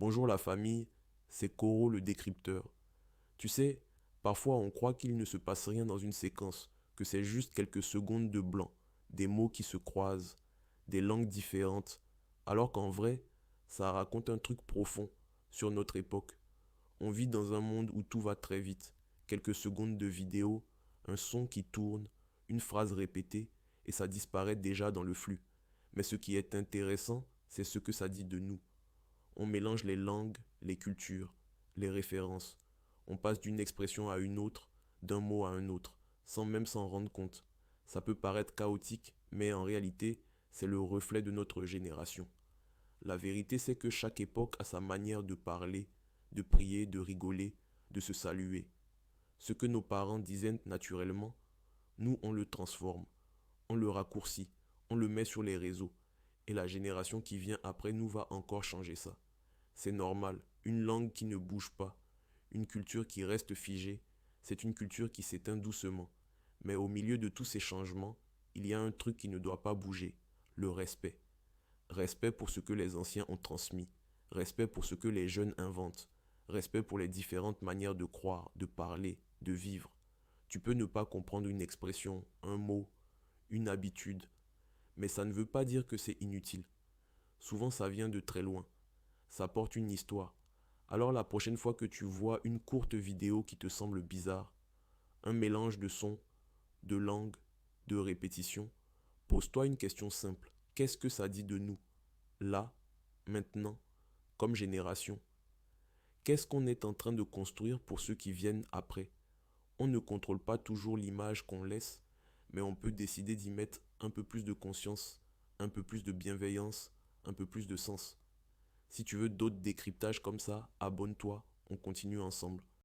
Bonjour la famille, c'est Koro le décrypteur. Tu sais, parfois on croit qu'il ne se passe rien dans une séquence, que c'est juste quelques secondes de blanc, des mots qui se croisent, des langues différentes, alors qu'en vrai, ça raconte un truc profond sur notre époque. On vit dans un monde où tout va très vite, quelques secondes de vidéo, un son qui tourne, une phrase répétée, et ça disparaît déjà dans le flux. Mais ce qui est intéressant, c'est ce que ça dit de nous. On mélange les langues, les cultures, les références. On passe d'une expression à une autre, d'un mot à un autre, sans même s'en rendre compte. Ça peut paraître chaotique, mais en réalité, c'est le reflet de notre génération. La vérité, c'est que chaque époque a sa manière de parler, de prier, de rigoler, de se saluer. Ce que nos parents disaient naturellement, nous on le transforme, on le raccourcit, on le met sur les réseaux. Et la génération qui vient après nous va encore changer ça. C'est normal, une langue qui ne bouge pas, une culture qui reste figée, c'est une culture qui s'éteint doucement. Mais au milieu de tous ces changements, il y a un truc qui ne doit pas bouger, le respect. Respect pour ce que les anciens ont transmis, respect pour ce que les jeunes inventent, respect pour les différentes manières de croire, de parler, de vivre. Tu peux ne pas comprendre une expression, un mot, une habitude, mais ça ne veut pas dire que c'est inutile. Souvent ça vient de très loin, ça porte une histoire. Alors la prochaine fois que tu vois une courte vidéo qui te semble bizarre, un mélange de sons, de langues, de répétitions, pose-toi une question simple. Qu'est-ce que ça dit de nous, là, maintenant, comme génération? Qu'est-ce qu'on est en train de construire pour ceux qui viennent après? On ne contrôle pas toujours l'image qu'on laisse, mais on peut décider d'y mettre un peu plus de conscience, un peu plus de bienveillance, un peu plus de sens. Si tu veux d'autres décryptages comme ça, abonne-toi, on continue ensemble.